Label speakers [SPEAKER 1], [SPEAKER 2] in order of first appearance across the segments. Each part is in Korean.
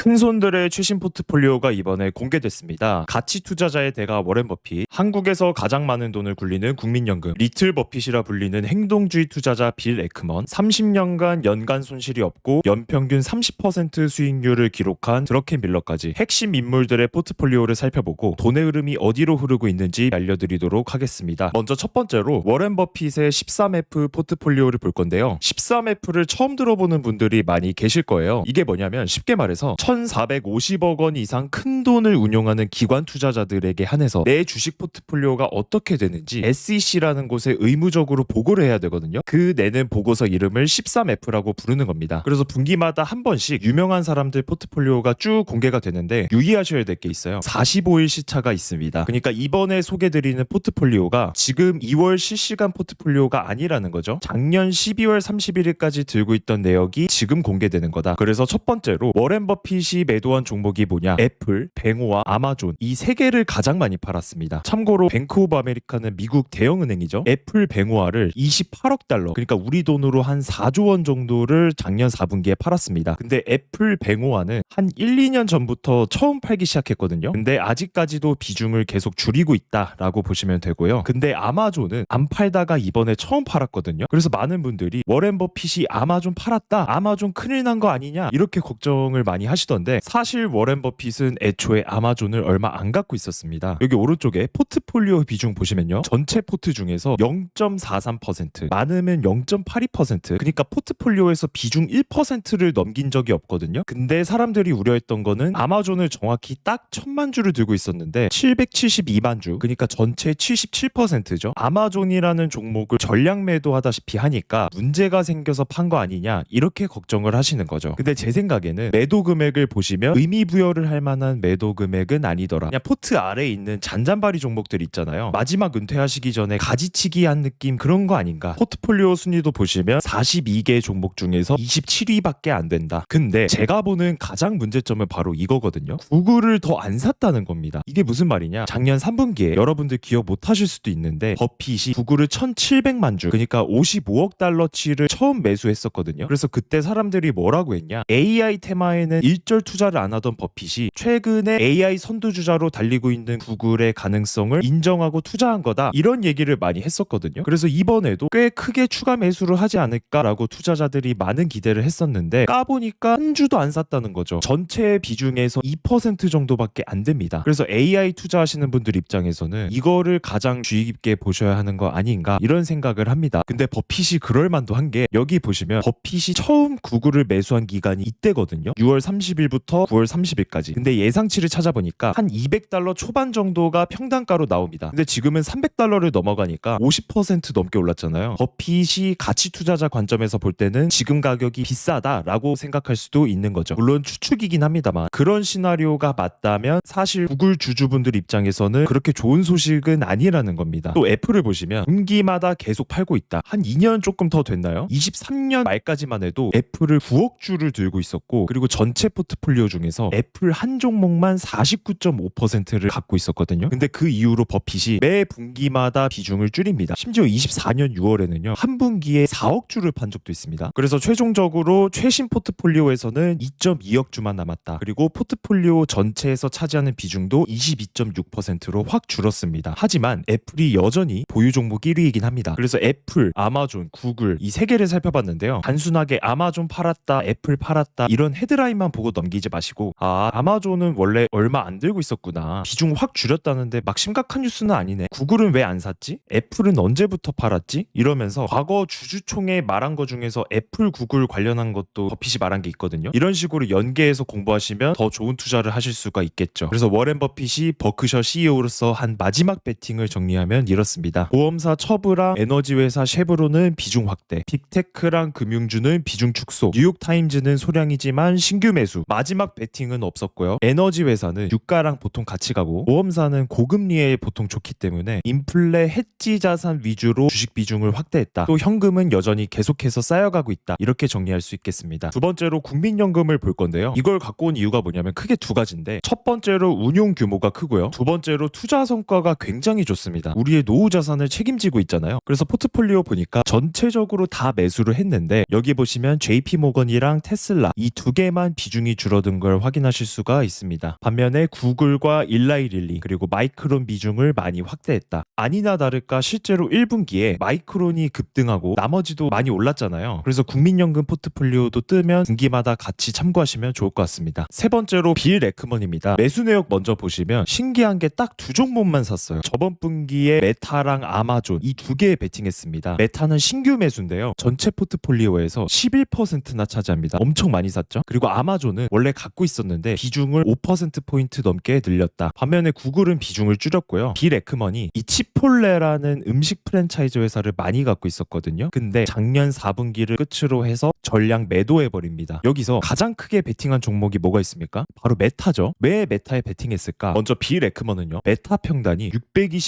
[SPEAKER 1] 큰손들의 최신 포트폴리오가 이번에 공개됐습니다. 가치 투자자의 대가 워렌 버핏, 한국에서 가장 많은 돈을 굴리는 국민연금, 리틀 버핏이라 불리는 행동주의 투자자 빌 에크먼, 30년간 연간 손실이 없고 연평균 30% 수익률을 기록한 드러켄 밀러까지 핵심 인물들의 포트폴리오를 살펴보고 돈의 흐름이 어디로 흐르고 있는지 알려드리도록 하겠습니다. 먼저 첫 번째로 워렌 버핏의 13F 포트폴리오를 볼 건데요. 13F를 처음 들어보는 분들이 많이 계실 거예요. 이게 뭐냐면 쉽게 말해서 1,450억 원 이상 큰 돈을 운용하는 기관 투자자들에게 한해서 내 주식 포트폴리오가 어떻게 되는지 SEC라는 곳에 의무적으로 보고를 해야 되거든요. 그 내는 보고서 이름을 13F라고 부르는 겁니다. 그래서 분기마다 한 번씩 유명한 사람들 포트폴리오가 쭉 공개가 되는데 유의하셔야 될 게 있어요. 45일 시차가 있습니다. 그러니까 이번에 소개드리는 포트폴리오가 지금 2월 실시간 포트폴리오가 아니라는 거죠. 작년 12월 31일까지 들고 있던 내역이 지금 공개되는 거다. 그래서 첫 번째로 워렌 버핏이 매도한 종목이 뭐냐? 애플, 뱅오와 아마존 이 세 개를 가장 많이 팔았습니다. 참고로 뱅크 오브 아메리카는 미국 대형은행이죠. 애플, 뱅오와를 28억 달러 그러니까 우리 돈으로 한 4조 원 정도를 작년 4분기에 팔았습니다. 근데 애플, 뱅오와는 한 1, 2년 전부터 처음 팔기 시작했거든요. 근데 아직까지도 비중을 계속 줄이고 있다라고 보시면 되고요. 근데 아마존은 안 팔다가 이번에 처음 팔았거든요. 그래서 많은 분들이 워렌 버핏이 아마존 팔았다, 아마존 큰일 난 거 아니냐 이렇게 걱정을 많이 하시던데 사실 워렌 버핏은 애초에 아마존을 얼마 안 갖고 있었습니다. 여기 오른쪽에 포트폴리오 비중 보시면요. 전체 포트 중에서 0.43%, 많으면 0.82%, 그러니까 포트폴리오에서 비중 1%를 넘긴 적이 없거든요. 근데 사람들이 우려했던 거는 아마존을 정확히 딱 1,000만 주를 들고 있었는데 772만 주, 그러니까 전체 77%죠. 아마존이라는 종목을 전량 매도하다시피 하니까 문제가 생겨서 판 거 아니냐 이렇게 걱정을 하시는 거죠. 근데 제 생각에는 매도 금액을 보시면 의미 부여를 할 만한 매도 금액은 아니더라. 그냥 포트 아래에 있는 잔잔바리 종목들 있잖아요. 마지막 은퇴하시기 전에 가지치기 한 느낌 그런 거 아닌가. 포트폴리오 순위도 보시면 42개 종목 중에서 27위밖에 안 된다. 근데 제가 보는 가장 문제점은 바로 이거거든요. 구글을 더 안 샀다는 겁니다. 이게 무슨 말이냐? 작년 3분기에 여러분들 기억 못 하실 수도 있는데 버핏이 구글을 1,700만 주 그러니까 55억 달러치를 처음 매수했었거든요. 그래서 그때 사람들이 뭐라고 했냐? AI 테마에는 일절 투자를 안 하던 버핏이 최근에 AI 선두주자로 달리고 있는 구글의 가능성을 인정하고 투자한 거다. 이런 얘기를 많이 했었거든요. 그래서 이번에도 꽤 크게 추가 매수를 하지 않을까라고 투자자들이 많은 기대를 했었는데 까보니까 한 주도 안 샀다는 거죠. 전체 비중에서 2% 정도밖에 안 됩니다. 그래서 AI 투자하시는 분들 입장에서는 이거를 가장 주의 깊게 보셔야 하는 거 아닌가 이런 생각을 합니다. 근데 버핏이 그럴 만도 한 게 여기 보시면 버핏이 처음 구글을 매수한 기간이 이때거든요. 6월 30일부터 9월 30일까지. 근데 예상치를 찾아보니까 한 200달러 초반 정도가 평단가로 나옵니다. 근데 지금은 300달러를 넘어가니까 50% 넘게 올랐잖아요. 버핏이 가치 투자자 관점에서 볼 때는 지금 가격이 비싸다라고 생각할 수도 있는 거죠. 물론 추측이긴 합니다만 그런 시나리오가 맞다면 사실 구글 주주분들 입장에서는 그렇게 좋은 소식은 아니라는 겁니다. 또 애플을 보시면 분기마다 계속 팔고 있다. 한 2년 조금 더 됐나요? 23년 말까지만 해도 애플을 9억 주를 들고 있었고 그리고 전체 포트폴리오 중에서 애플 한 종목만 49.5%를 갖고 있었거든요. 근데 그 이후로 버핏이 매 분기마다 비중을 줄입니다. 심지어 24년 6월에는요. 한 분기에 4억 주를 판 적도 있습니다. 그래서 최종적으로 최신 포트폴리오에서는 2.2억 주만 남았다. 그리고 포트폴리오 전체에서 차지하는 비중도 22.6%로 확 줄었습니다. 하지만 애플이 여전히 보유 종목 1위이긴 합니다. 그래서 애플, 아마존, 구글 이 세 개를 살펴봤는데요. 단순하게 아마존 팔았다, 애플 팔았다 이런 헤드라인만 보고 넘기지 마시고 아마존은 원래 얼마 안 들고 있었구나. 비중 확 줄였다는데 막 심각한 뉴스는 아니네. 구글은 왜 안 샀지? 애플은 언제부터 팔았지? 이러면서 과거 주주총회 말한 거 중에서 애플, 구글 관련한 것도 버핏이 말한 게 있거든요. 이런 식으로 연계해서 공부하시면 더 좋은 투자를 하실 수가 있겠죠. 그래서 워렌 버핏이 버크셔 CEO로서 한 마지막 배팅을 정리하면 이렇습니다. 보험사 처브랑 에너지회사 쉐브론은 비중 확대, 빅테크랑 금융주는 비중 축소, 뉴욕타임즈는 소량이지만 신규 매수, 마지막 배팅은 없었고요. 에너지 회사는 유가랑 보통 같이 가고 보험사는 고금리에 보통 좋기 때문에 인플레 해지 자산 위주로 주식 비중을 확대했다. 또 현금은 여전히 계속해서 쌓여가고 있다. 이렇게 정리할 수 있겠습니다. 두 번째로 국민연금을 볼 건데요. 이걸 갖고 온 이유가 뭐냐면 크게 두 가지인데 첫 번째로 운용 규모가 크고요. 두 번째로 투자 성과가 굉장히 좋습니다. 우리의 노후 자산을 책임지고 있잖아요. 그래서 포트폴리오 보니까 전체적으로 다 매수를 했는데 여기 보시면 JP모건이랑 테슬라 이 두 개만 비중이 줄어든 걸 확인하실 수가 있습니다. 반면에 구글과 일라이릴리 그리고 마이크론 비중을 많이 확대했다. 아니나 다를까 실제로 1분기에 마이크론이 급등하고 나머지도 많이 올랐잖아요. 그래서 국민연금 포트폴리오도 뜨면 분기마다 같이 참고하시면 좋을 것 같습니다. 세 번째로 빌 에크먼입니다. 매수 내역 먼저 보시면 신기한 게 딱 두 종목만 샀어요. 저번 분기에 메타랑 아마존 이 두 개에 베팅했습니다. 메타는 신규 매수인데요. 전체 포트폴리오에서 11%나 차지합니다. 엄청 많이 샀죠. 그리고 아마존은 원래 갖고 있었는데 비중을 5%포인트 넘게 늘렸다. 반면에 구글은 비중을 줄였고요. 빌 에크먼이 이 치폴레라는 음식 프랜차이즈 회사를 많이 갖고 있었거든요. 근데 작년 4분기를 끝으로 해서 전량 매도해버립니다. 여기서 가장 크게 베팅한 종목이 뭐가 있습니까? 바로 메타죠. 왜 메타에 베팅했을까? 먼저 빌 에크먼은요. 메타 평단이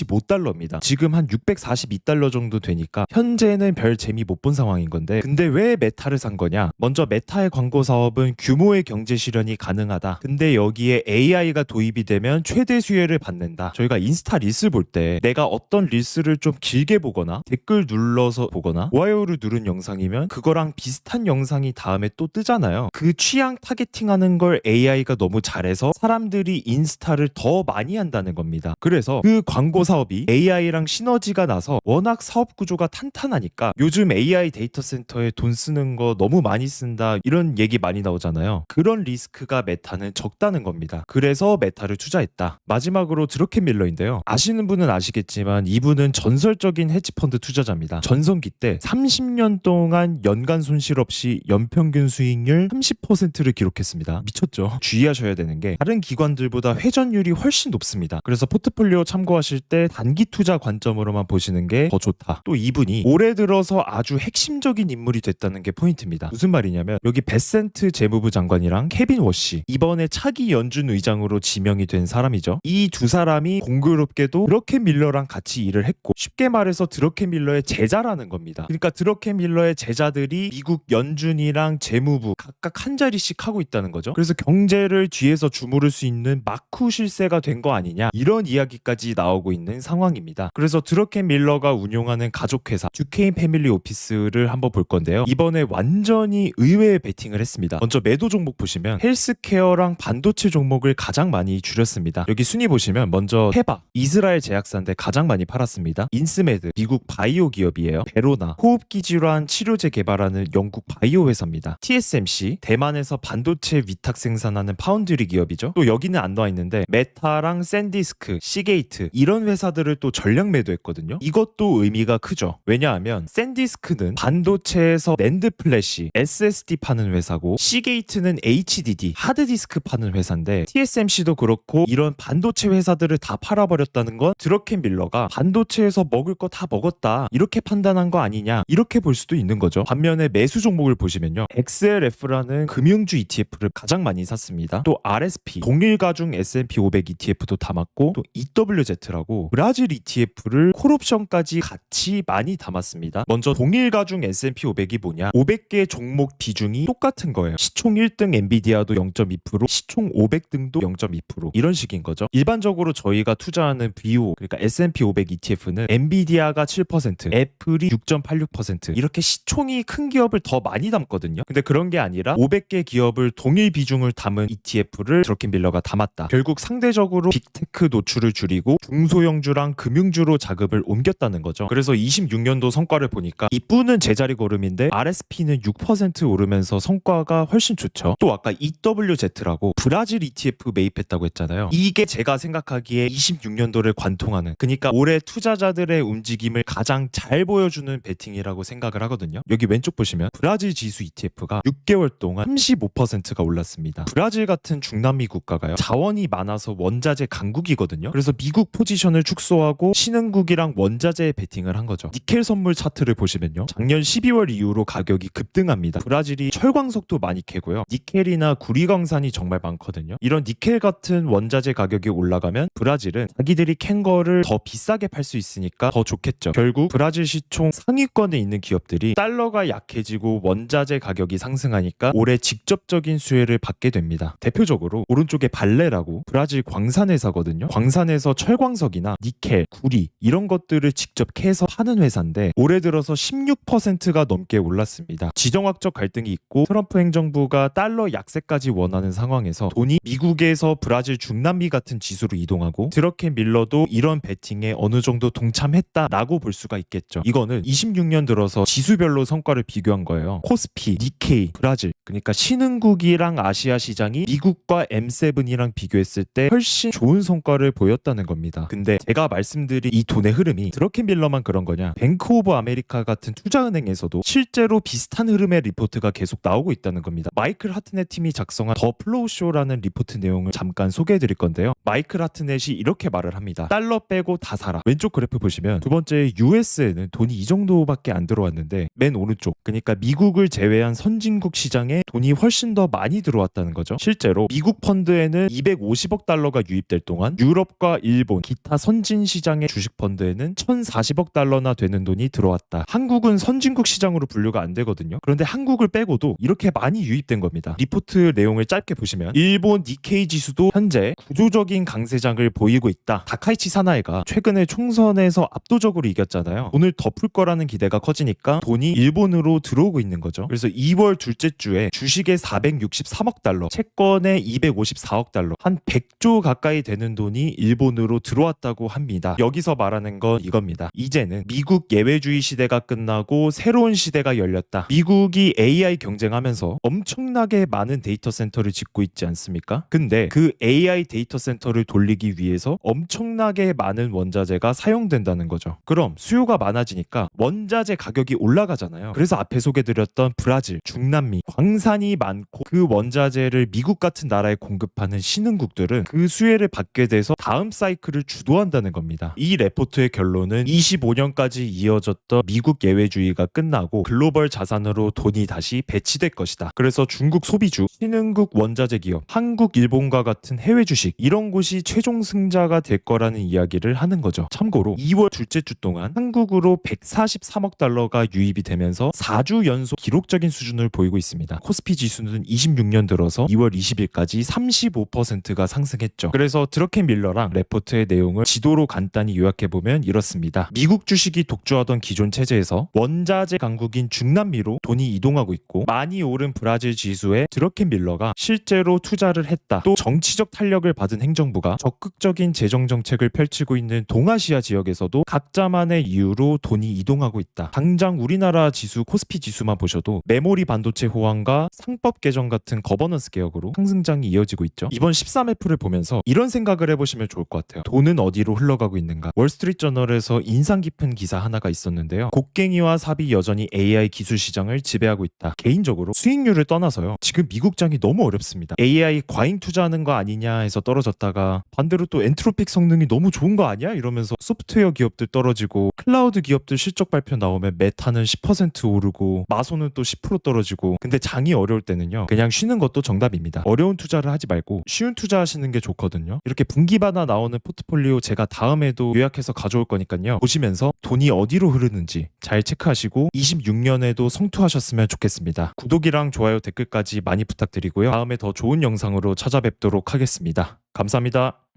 [SPEAKER 1] 625달러입니다. 지금 한 642달러 정도 되니까 현재는 별 재미 못 본 상황인 건데 근데 왜 메타를 산 거냐? 먼저 메타의 광고 사업은 규모의 경제 실현이 가능하다. 근데 여기에 AI가 도입이 되면 최대 수혜를 받는다. 저희가 인스타 릴스 볼 때 내가 어떤 릴스를 좀 길게 보거나 댓글 눌러서 보거나 좋아요를 누른 영상이면 그거랑 비슷한 영상이 다음에 또 뜨잖아요. 그 취향 타겟팅하는 걸 AI가 너무 잘해서 사람들이 인스타를 더 많이 한다는 겁니다. 그래서 그 광고 사업이 AI랑 시너지가 나서 워낙 사업 구조가 탄탄하니까 요즘 AI 데이터 센터에 돈 쓰는 거 너무 많이 쓴다 이런 얘기 많이 나오잖아요. 그런 리스크가 메타는 적다는 겁니다. 그래서 메타를 투자했다. 마지막으로 드러켄 밀러인데요. 아시는 분은 아시겠지만 이분은 전설적인 헤지펀드 투자자입니다. 전성기 때 30년 동안 연간 손실 없이 연평균 수익률 30%를 기록했습니다. 미쳤죠? 주의하셔야 되는 게 다른 기관들보다 회전율이 훨씬 높습니다. 그래서 포트폴리오 참고하실 때 단기 투자 관점으로만 보시는 게 더 좋다. 또 이분이 올해 들어서 아주 핵심적인 인물이 됐다는 게 포인트입니다. 무슨 말이냐면 여기 베센트 재무부 장관이랑 케빈 워시 이번에 차기 연준 의장으로 지명이 된 사람이죠. 이 두 사람이 공교롭게도 드러켄 밀러랑 같이 일을 했고 쉽게 말해서 드러켄 밀러의 제자라는 겁니다. 그러니까 드러켄 밀러의 제자들이 미국 연준이랑 재무부 각각 한 자리씩 하고 있다는 거죠. 그래서 경제를 뒤에서 주무를 수 있는 마쿠 실세가 된 거 아니냐 이런 이야기까지 나오고 있는 상황입니다. 그래서 드러켄 밀러가 운용하는 가족회사 듀케인 패밀리 오피스를 한번 볼 건데요. 이번에 완전히 의외의 베팅을 했습니다. 먼저 매도 종목 보시면 헬스케어랑 반도체 종목을 가장 많이 줄였습니다. 여기 순위 보시면 먼저 테바 이스라엘 제약사인데 가장 많이 팔았습니다. 인스메드 미국 바이오 기업이에요. 베로나 호흡기 질환 치료제 개발하는 영국 바이오 회사입니다. TSMC 대만에서 반도체 위탁 생산하는 파운드리 기업이죠. 또 여기는 안 나와 있는데 메타랑 샌디스크, 시게이트 이런 회사들을 또 전량 매도했거든요. 이것도 의미가 크죠. 왜냐하면 샌디스크는 반도체에서 낸드 플래시, SSD 파는 회사고 시게이트는 HDD, 하드디스크 파는 회사인데 TSMC도 그렇고 이런 반도체 회사들을 다 팔아버렸다는 건 드러켄 밀러가 반도체에서 먹을 거 다 먹었다 이렇게 판단한 거 아니냐 이렇게 볼 수도 있는 거죠. 반면에 매수 종목을 보시면요. XLF라는 금융주 ETF를 가장 많이 샀습니다. 또 RSP, 동일가중 S&P 500 ETF도 담았고 또 EWZ라고 브라질 ETF를 콜옵션까지 같이 많이 담았습니다. 먼저 동일가중 S&P 500이 뭐냐? 500개 종목 비중이 똑같은 거예요. 시총 1등 엔비디아도 0.2%, 시총 500등도 0.2% 이런 식인 거죠. 일반적으로 저희가 투자하는 BO 그러니까 S&P 500 ETF는 엔비디아가 7%, 애플이 6.86% 이렇게 시총이 큰 기업을 더 많이 담거든요. 근데 그런 게 아니라 500개 기업을 동일 비중을 담은 ETF를 드러켄 밀러가 담았다. 결국 상대적으로 빅테크 노출을 줄이고 중소형주랑 금융주로 자금을 옮겼다는 거죠. 그래서 26년도 성과를 보니까 이분은 제자리 걸음인데 RSP는 6% 오르면서 성과가 훨씬 좋죠. 또 아까 EWZ라고 브라질 ETF 매입했다고 했잖아요. 이게 제가 생각하기에 26년도를 관통하는 그러니까 올해 투자자들의 움직임을 가장 잘 보여주는 베팅이라고 생각을 하거든요. 여기 왼쪽 보시면 브라질 지수 ETF가 6개월 동안 35%가 올랐습니다. 브라질 같은 중남미 국가가요. 자원이 많아서 원자재 강국이거든요. 그래서 미국 포지션을 축소하고 신흥국이랑 원자재에 베팅을 한 거죠. 니켈 선물 차트를 보시면요. 작년 12월 이후로 가격이 급등합니다. 브라질이 철광석도 많이 캐고요. 니켈이나 구리광산이 정말 많거든요. 이런 니켈 같은 원자재 가격이 올라가면 브라질은 자기들이 캔 거를 더 비싸게 팔 수 있으니까 더 좋겠죠. 결국 브라질 시총 상위권에 있는 기업들이 달러가 약해지고 원자재 가격이 상승하니까 올해 직접적인 수혜를 받게 됩니다. 대표적으로 오른쪽에 발레라고 브라질 광산 회사거든요. 광산에서 철광석이나 니켈, 구리 이런 것들을 직접 캐서 파는 회사인데 올해 들어서 16%가 넘게 올랐습니다. 지정학적 갈등이 있고 트럼프 행정부가 달러 심지어 약세까지 원하는 상황에서 돈이 미국에서 브라질, 중남미 같은 지수로 이동하고 드러켄 밀러도 이런 베팅에 어느 정도 동참했다라고 볼 수가 있겠죠. 이거는 26년 들어서 지수별로 성과를 비교한 거예요. 코스피, 니케이, 브라질, 그러니까 신흥국이랑 아시아 시장이 미국과 M7이랑 비교했을 때 훨씬 좋은 성과를 보였다는 겁니다. 근데 제가 말씀드린 이 돈의 흐름이 드러켄 밀러만 그런 거냐, 뱅크 오브 아메리카 같은 투자은행에서도 실제로 비슷한 흐름의 리포트가 계속 나오고 있다는 겁니다. 마이클 하트넷 팀이 작성한 더 플로우쇼라는 리포트 내용을 잠깐 소개해드릴 건데요. 마이클 하트넷이 이렇게 말을 합니다. 달러 빼고 다 사라. 왼쪽 그래프 보시면 두 번째 US에는 돈이 이 정도밖에 안 들어왔는데 맨 오른쪽, 그러니까 미국을 제외한 선진국 시장에 돈이 훨씬 더 많이 들어왔다는 거죠. 실제로 미국 펀드에는 250억 달러가 유입될 동안 유럽과 일본, 기타 선진 시장의 주식 펀드에는 1040억 달러나 되는 돈이 들어왔다. 한국은 선진국 시장으로 분류가 안 되거든요. 그런데 한국을 빼고도 이렇게 많이 유입된 겁니다. 리포트 내용을 짧게 보시면 일본 니케이 지수도 현재 구조적인 강세장을 보이고 있다. 다카이치 사나이가 최근에 총선에서 압도적으로 이겼잖아요. 돈을 덮을 거라는 기대가 커지니까 돈이 일본으로 들어오고 있는 거죠. 그래서 2월 둘째 주에 주식에 463억 달러, 채권에 254억 달러, 한 100조 가까이 되는 돈이 일본으로 들어왔다고 합니다. 여기서 말하는 건 이겁니다. 이제는 미국 예외주의 시대가 끝나고 새로운 시대가 열렸다. 미국이 AI 경쟁하면서 엄청나게 많은 데이터 센터를 짓고 있지 않습니까? 근데 그 AI 데이터 센터를 돌리기 위해서 엄청나게 많은 원자재가 사용된다는 거죠. 그럼 수요가 많아지니까 원자재 가격이 올라가잖아요. 그래서 앞에 소개드렸던 브라질, 중남미, 광산이 많고 그 원자재를 미국 같은 나라에 공급하는 신흥국들은 그 수혜를 받게 돼서 다음 사이클을 주도한다는 겁니다. 이 레포트의 결론은 25년까지 이어졌던 미국 예외주의가 끝나고 글로벌 자산으로 돈이 다시 배치될 것이다. 그래서 중국 소비주, 신흥국 원자재 기업, 한국, 일본과 같은 해외 주식, 이런 곳이 최종 승자가 될 거라는 이야기를 하는 거죠. 참고로 2월 둘째 주 동안 한국으로 143억 달러가 유입이 되면서 4주 연속 기록적인 수준을 보이고 있습니다. 코스피 지수는 26년 들어서 2월 20일까지 35%가 상승했죠. 그래서 드러켄 밀러랑 레포트의 내용을 지도로 간단히 요약해보면 이렇습니다. 미국 주식이 독주하던 기존 체제에서 원자재 강국인 중남미로 돈이 이동하고 있고, 많이 오른 브라질 지수에 드러켄 밀러가 실제로 투자를 했다. 또 정치적 탄력을 받은 행정부가 적극적인 재정 정책을 펼치고 있는 동아시아 지역에서도 각자만의 이유로 돈이 이동하고 있다. 당장 우리나라 지수 코스피 지수만 보셔도 메모리 반도체 호황과 상법 개정 같은 거버넌스 개혁으로 상승장이 이어지고 있죠. 이번 13F를 보면서 이런 생각을 해보시면 좋을 것 같아요. 돈은 어디로 흘러가고 있는가? 월스트리트저널에서 인상 깊은 기사 하나가 있었는데요. 곡괭이와 삽이 여전히 AI 기술 시장을 지배하고 있다. 개인적으로 수익률을 떠나서요, 지금 미국장이 너무 어렵습니다. AI 과잉 투자하는 거 아니냐 해서 떨어졌다가 반대로 또 엔트로픽 성능이 너무 좋은 거 아니야? 이러면서 소프트웨어 기업들 떨어지고, 클라우드 기업들 실적 발표 나오면 메타는 10% 오르고, 마소는 또 10% 떨어지고. 근데 장이 어려울 때는요, 그냥 쉬는 것도 정답입니다. 어려운 투자를 하지 말고 쉬운 투자하시는 게 좋거든요. 이렇게 분기마다 나오는 포트폴리오 제가 다음에도 요약해서 가져올 거니까요, 보시면서 돈이 어디로 흐르는지 잘 체크하시고 26년에도 성투하셨으면 좋겠습니다. 구독이랑 좋아요, 댓글까지 많이 부탁드리고요. 다음에 더 좋은 영상으로 찾아뵙도록 하겠습니다. 감사합니다.